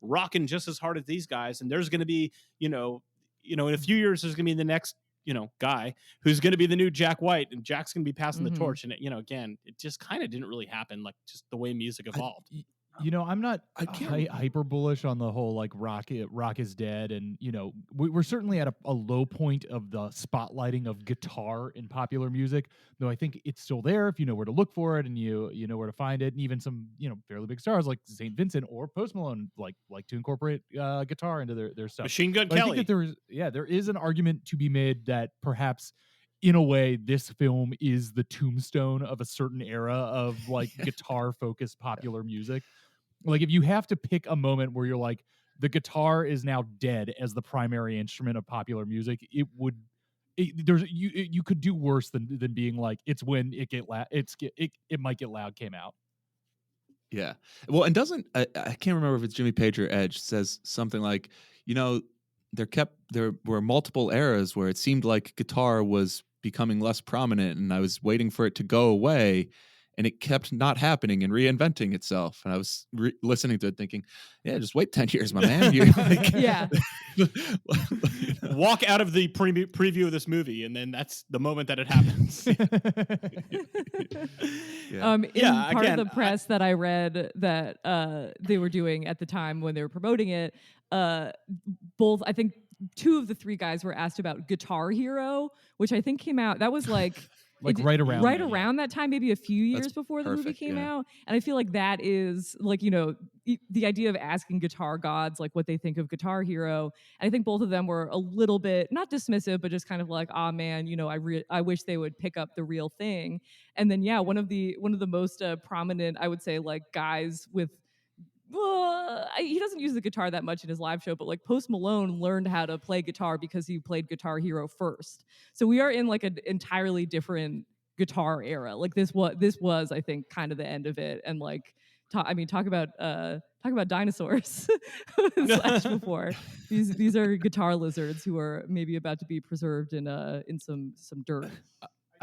rocking just as hard as these guys. And there's going to be, in a few years, there's going to be the next guy who's going to be the new Jack White, and Jack's going to be passing the torch. And again, it just kind of didn't really happen, like just the way music evolved. I'm not hyper bullish on the whole like rock is dead, and we're certainly at a low point of the spotlighting of guitar in popular music, though I think it's still there if you know where to look for it, and you know where to find it. And even some fairly big stars like St. Vincent or Post Malone like to incorporate guitar into their stuff. Machine Gun But Kelly. I think that there is an argument to be made that perhaps in a way this film is the tombstone of a certain era of like guitar focused popular music. Like if you have to pick a moment where you're like, the guitar is now dead as the primary instrument of popular music, you could do worse than being like, it's when it might get loud came out. Yeah. Well, and I can't remember if it's Jimmy Page or Edge says something like, there were multiple eras where it seemed like guitar was becoming less prominent, and I was waiting for it to go away. And it kept not happening and reinventing itself. And I was listening to it thinking, yeah, just wait 10 years, my man. Yeah. Walk out of the preview of this movie, and then that's the moment that it happens. Part of the press that I read that they were doing at the time when they were promoting it, both, I think, two of the three guys were asked about Guitar Hero, which I think came out, that was like right around that time, maybe a few years before the movie came out. And I feel like that is like, the idea of asking guitar gods like what they think of Guitar Hero. And I think both of them were a little bit not dismissive, but just kind of like, oh man, I wish they would pick up the real thing. And then one of the most prominent, I would say, like guys with, he doesn't use the guitar that much in his live show, but like Post Malone learned how to play guitar because he played Guitar Hero first. So we are in like an entirely different guitar era. Like this was I think kind of the end of it. And like talk about dinosaurs slash before. These are guitar lizards who are maybe about to be preserved in some dirt.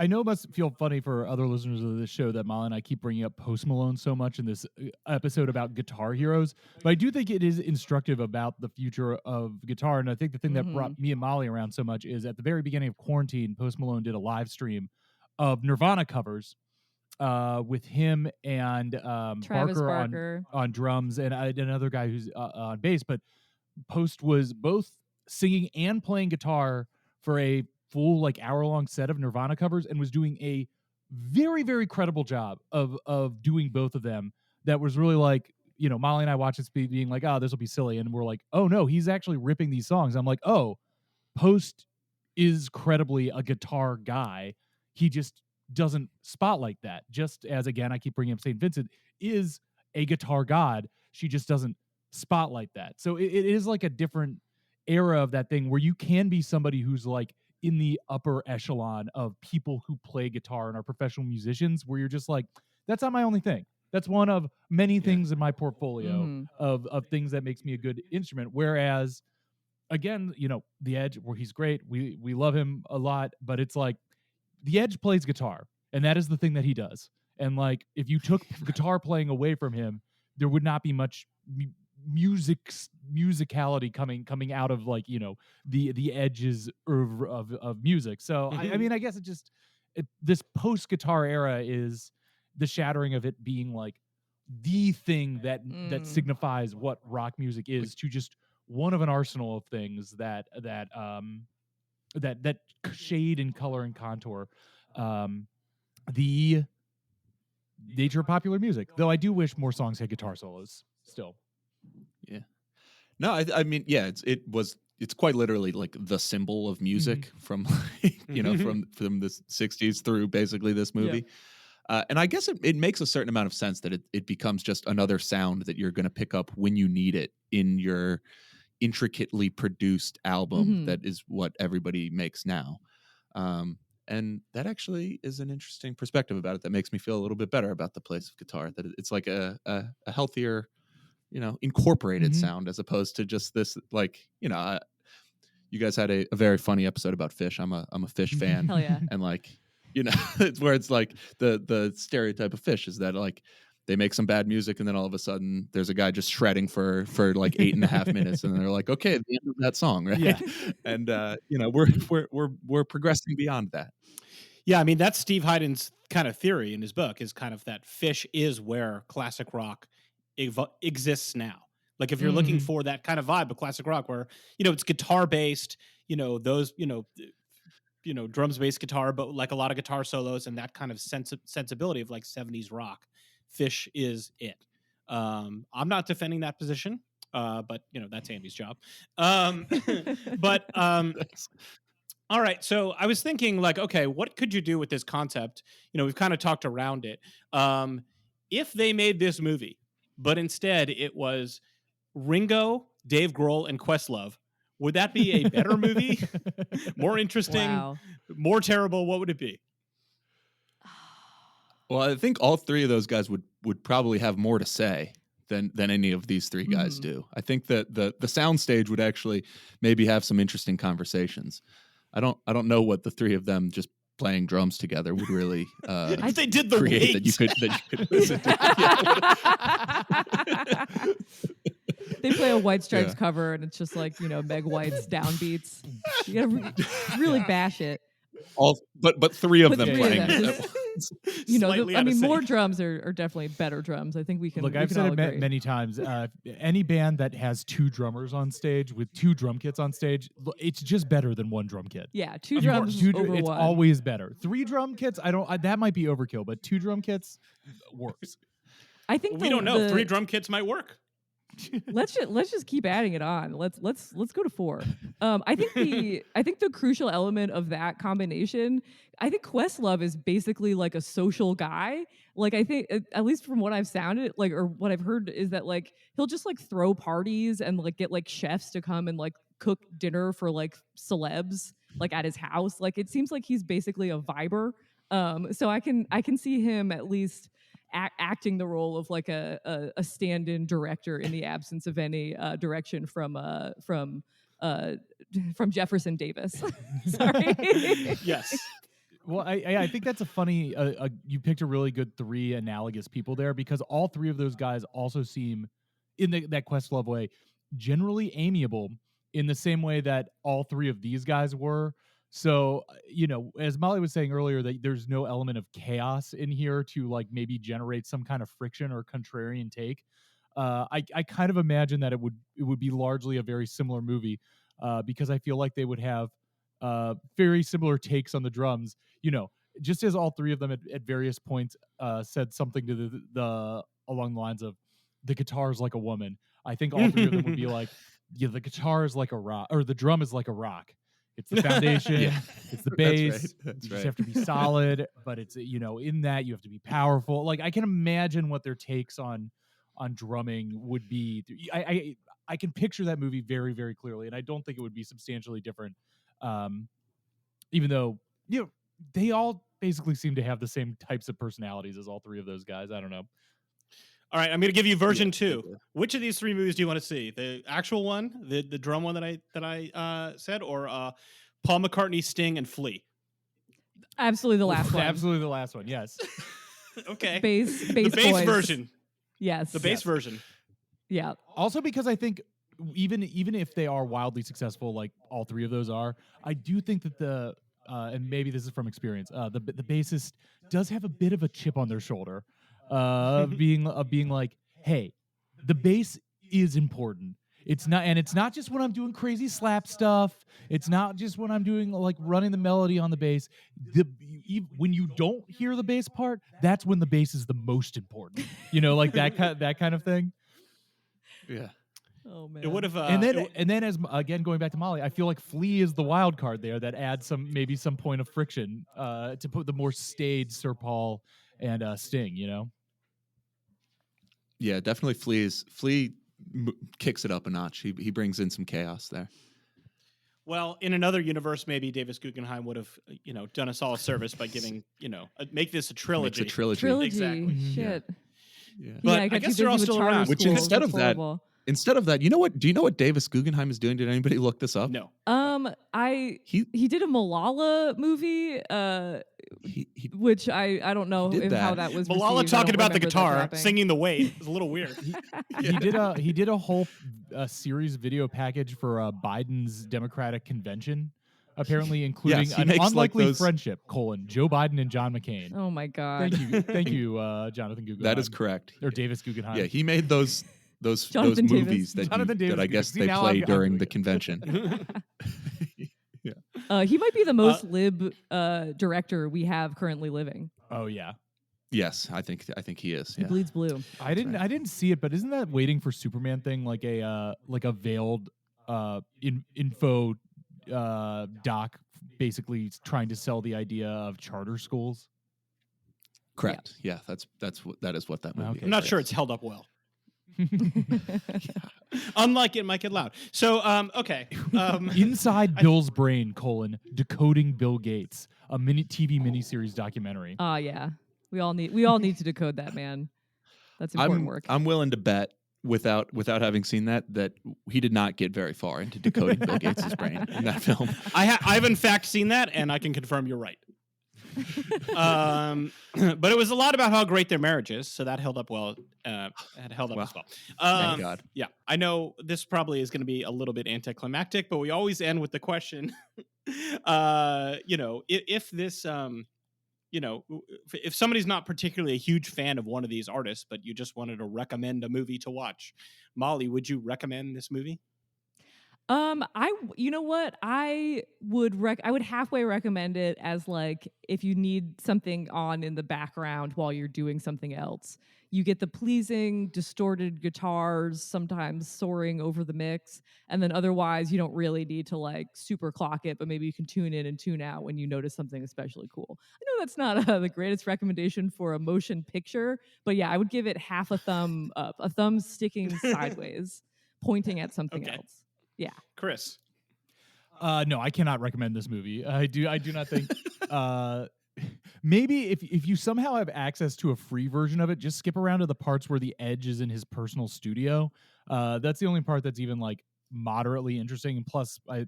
I know it must feel funny for other listeners of this show that Molly and I keep bringing up Post Malone so much in this episode about guitar heroes, but I do think it is instructive about the future of guitar. And I think the thing that brought me and Molly around so much is at the very beginning of quarantine, Post Malone did a live stream of Nirvana covers with him and Barker on drums and another guy who's on bass. But Post was both singing and playing guitar for a full like hour-long set of Nirvana covers and was doing a very, very credible job of doing both of them. That was really like, Molly and I watched this being like, oh, this will be silly. And we're like, oh no, he's actually ripping these songs. I'm like, oh, Post is credibly a guitar guy. He just doesn't spotlight that. Just as, again, I keep bringing up St. Vincent is a guitar god. She just doesn't spotlight that. So it is like a different era of that thing where you can be somebody who's like in the upper echelon of people who play guitar and are professional musicians, where you're just like, that's not my only thing. That's one of many things in my portfolio of things that makes me a good instrument. Whereas, again, The Edge, where he's great, we love him a lot, but it's like The Edge plays guitar, and that is the thing that he does. And like, if you took guitar playing away from him, there would not be much musicality coming out of like the edges of music. So I mean, I guess this post guitar era is the shattering of it being like the thing that signifies what rock music is to just one of an arsenal of things that shade and color and contour the nature of popular music. Though I do wish more songs had guitar solos still. Yeah. No, I mean, yeah, it's quite literally like the symbol of music from from the 60s through basically this movie. Yeah. And I guess it makes a certain amount of sense that it becomes just another sound that you're going to pick up when you need it in your intricately produced album that is what everybody makes now. And that actually is an interesting perspective about it that makes me feel a little bit better about the place of guitar, that it's like a healthier, incorporated sound, as opposed to just this, like, you guys had a very funny episode about fish. I'm a fish fan. Hell yeah. And like, it's where it's like the stereotype of fish is that like they make some bad music and then all of a sudden there's a guy just shredding for like 8.5 minutes and they're like, okay, the end of that song, right? Yeah. And we're progressing beyond that. Yeah, I mean, that's Steve Hyden's kind of theory in his book, is kind of that fish is where classic rock exists now. Like if you're looking for that kind of vibe of classic rock where, it's guitar based, those, drums based guitar, but like a lot of guitar solos and that kind of sensibility of like 70s rock, Fish is it. I'm not defending that position, but that's Andy's job. But all right, so I was thinking like, okay, what could you do with this concept? We've kind of talked around it. If they made this movie, but instead it was Ringo, Dave Grohl, and Questlove, would that be a better movie? More interesting? Wow. More terrible? What would it be? Well, I think all three of those guys would probably have more to say than any of these three guys do. I think that the soundstage would actually maybe have some interesting conversations. I don't know what the three of them just playing drums together would really if they did the create that you could listen to. They play a White Stripes cover and it's just like, Meg White's downbeats. You gotta really bash it. But three of them three playing of them. it at once. More drums are definitely better drums. I think we can. Look, we I've can said all it agree. many times. Any band that has two drummers on stage with two drum kits on stage, it's just better than one drum kit. Yeah, two drums over it's one. always better. Three drum kits, that might be overkill, but two drum kits works. I think we don't know. 3 drum kits might work. let's just keep adding it on. Let's go to 4. I think the crucial element of that combination, I think Questlove is basically like a social guy. Like I think, at least from what I've sounded like, or what I've heard, is that like he'll just like throw parties and like get like chefs to come and like cook dinner for like celebs like at his house. Like it seems like he's basically a viber. So I can see him at least acting the role of like a stand-in director in the absence of any direction from Jefferson Davis. Sorry. Yes. Well, I think that's a funny. You picked a really good 3 analogous people there, because all 3 of those guys also seem, in that Questlove way, generally amiable in the same way that all 3 of these guys were. So, as Molly was saying earlier, that there's no element of chaos in here to like maybe generate some kind of friction or contrarian take. I kind of imagine that it would be largely a very similar movie, because I feel like they would have very similar takes on the drums. Just as all 3 of them at various points said something to the along the lines of, the guitar is like a woman. I think all 3 of them would be like, yeah, the guitar is like a rock, or the drum is like a rock. It's the foundation, it's the bass. That's you just have to be solid, but it's, in that you have to be powerful. Like I can imagine what their takes on drumming would be. I can picture that movie very, very clearly, and I don't think it would be substantially different. Even though, they all basically seem to have the same types of personalities as all 3 of those guys. I don't know. All right, I'm going to give you version 2. Which of these 3 movies do you want to see? The actual one, the drum one that I said, or Paul McCartney, Sting, and Flea? Absolutely the last one. Absolutely the last one. Yes. Okay. Bass the bass boys. version. Yes. The bass version. Yeah. Also, because I think even if they are wildly successful, like all 3 of those are, I do think that and maybe this is from experience, the bassist does have a bit of a chip on their shoulder, being like, hey, the bass is important. It's not just when I'm doing crazy slap stuff. It's not just when I'm doing like running the melody on the bass. When you don't hear the bass part, that's when the bass is the most important. Like that kind of thing. Yeah. Oh man. It would have. And then as again going back to Molly, I feel like Flea is the wild card there that adds some point of friction to put the more staid Sir Paul and Sting. Yeah, definitely Flea kicks it up a notch. He brings in some chaos there. Well, in another universe, maybe Davis Guggenheim would have, done us all a service by giving, make this a trilogy. Makes a trilogy. Trilogy. Exactly. Shit. Yeah. But I I got guess too they're all busy with still charter around. Which schools. instead That's of that, horrible. Instead of that, you know what? Do you know what Davis Guggenheim is doing? Did anybody look this up? No. He did a Malala movie, He which I don't know did how that. that was Malala received. I talking don't about the remember that guitar, dropping. singing the weight is a little weird. He did a whole series video package for Biden's Democratic convention, apparently including Yes, he an makes, like, unlikely those- friendship: Joe Biden and John McCain. Oh my god! Thank you, Jonathan Guggenheim. That is correct. Or Davis Guggenheim. Yeah, he made those Jonathan Davis. movies that Jonathan Davis I guess See, they now play I'm during doing the it. convention. He might be the most lib director we have currently living. Oh yeah. Yes, I think he is. He Yeah. bleeds blue. I didn't see it, but isn't that Waiting for Superman thing like a veiled info doc, basically trying to sell the idea of charter schools? Correct. Yeah, that is what that movie Okay. is. I'm not sure it's held up well. Unlike it might get loud. So, okay. Inside Bill's Brain: Decoding Bill Gates, a TV miniseries documentary. Yeah. We all need to decode that, man. That's important work. I'm willing to bet without having seen that he did not get very far into decoding Bill Gates' brain in that film. I've in fact seen that, and I can confirm you're right. But it was a lot about how great their marriage is, so that held up well. Had held up as well. Thank God. Yeah, I know this probably is going to be a little bit anticlimactic, but we always end with the question: if this, if somebody's not particularly a huge fan of one of these artists, but you just wanted to recommend a movie to watch, Molly, would you recommend this movie? You know what? I would halfway recommend it as like if you need something on in the background while you're doing something else. You get the pleasing, distorted guitars sometimes soaring over the mix, and then otherwise you don't really need to like super clock it, but maybe you can tune in and tune out when you notice something especially cool. I know that's not the greatest recommendation for a motion picture, but yeah, I would give it half a thumb up, a thumb sticking sideways, pointing at something else. Yeah. Chris. No, I cannot recommend this movie. I do not think. Maybe if you somehow have access to a free version of it, just skip around to the parts where the Edge is in his personal studio. That's the only part that's even like moderately interesting. And plus, I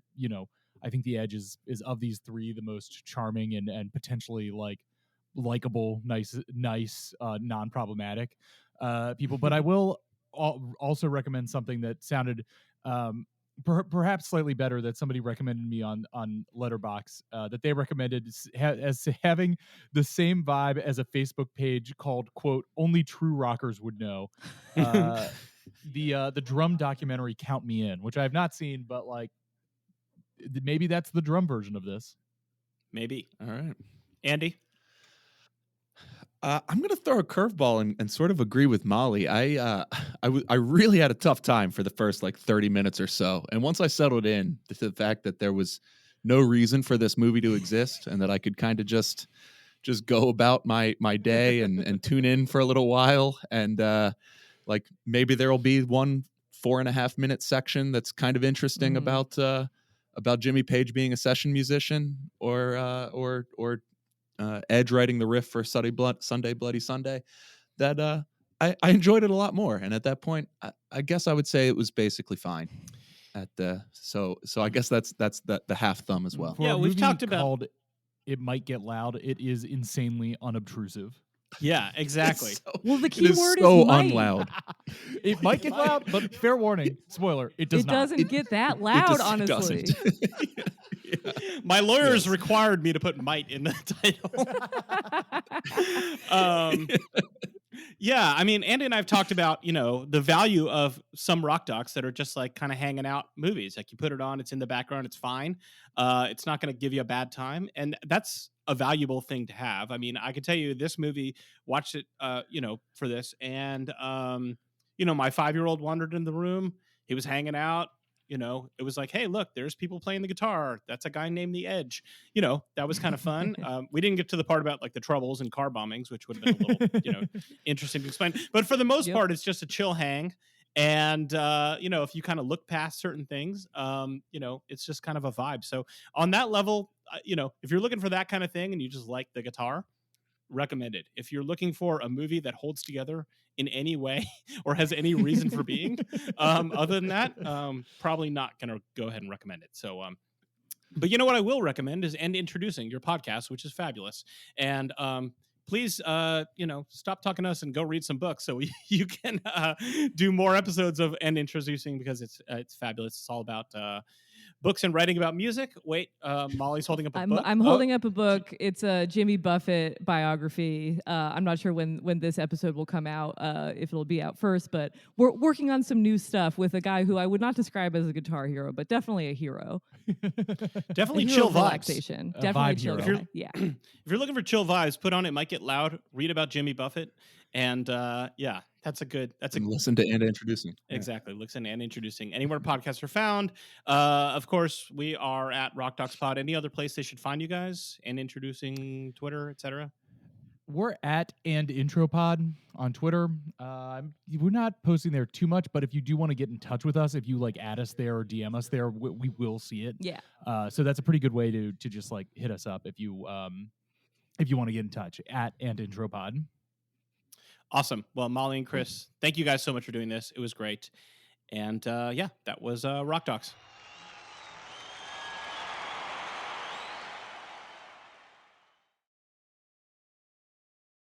think the Edge is of these three the most charming and potentially like likable, nice, non-problematic people. But I will also recommend something that sounded perhaps slightly better, that somebody recommended me on Letterboxd, that they recommended as having the same vibe as a Facebook page called, quote, Only True Rockers Would Know. The drum documentary Count Me In, which I have not seen, but like maybe that's the drum version of this. Maybe. All right. Andy? I'm going to throw a curveball and sort of agree with Molly. I really had a tough time for the first like 30 minutes or so. And once I settled in to the fact that there was no reason for this movie to exist and that I could kind of just go about my day and tune in for a little while. And like maybe there will be one 4.5 minute section that's kind of interesting about Jimmy Page being a session musician or Edge writing the riff for Sunday Bloody Sunday, that I enjoyed it a lot more. And at that point, I guess I would say it was basically fine. So I guess that's the half thumb as well. For Yeah, a we've movie talked about called It Might Get Loud, it is insanely unobtrusive. Yeah, exactly. Well, the key word is so might. unloud. It might get loud, but fair warning, spoiler, it does It not. doesn't get that loud, It honestly. doesn't. My lawyers required me to put might in the title. Yeah, I mean, Andy and I have talked about, the value of some rock docs that are just like kind of hanging out movies. Like you put it on, it's in the background, it's fine. It's not going to give you a bad time. And that's a valuable thing to have. I mean, I can tell you this movie, watched it, for this. And, my 5-year-old wandered in the room. He was hanging out. It was like, hey, look, there's people playing the guitar. That's a guy named The Edge. That was kind of fun. We didn't get to the part about like the troubles and car bombings, which would have been a little, interesting to explain. But for the most part, it's just a chill hang. And if you kind of look past certain things, it's just kind of a vibe. So on that level, if you're looking for that kind of thing and you just like the guitar, recommended. If you're looking for a movie that holds together in any way or has any reason for being, other than that, probably not going to go ahead and recommend it. So, but you know what I will recommend is introducing your podcast, which is fabulous. And please, stop talking to us and go read some books so you can do more episodes of introducing, because it's fabulous. It's all about books and writing about music. Wait, Molly's holding up a book. I'm holding up a book. It's a Jimmy Buffett biography. I'm not sure when this episode will come out, if it'll be out first, but we're working on some new stuff with a guy who I would not describe as a guitar hero, but definitely a hero. Definitely a hero chill of vibes. Relaxation. A Definitely vibe chill hero. vibe. Yeah. If you're looking for chill vibes, put on It Might Get Loud. Read about Jimmy Buffett, and that's a good. And listen to and introducing. Exactly. Listen and introducing. Anywhere podcasts are found. Of course, we are at Rock Docs Pod. Any other place they should find you guys? And introducing, Twitter, etc. We're at &intropod on Twitter. We're not posting there too much, but if you do want to get in touch with us, if you add us there or DM us there, we will see it. Yeah. So that's a pretty good way to just hit us up if you want to get in touch at &intropod. Awesome. Well, Molly and Chris, thank you guys so much for doing this. It was great. And that was Rock Docs.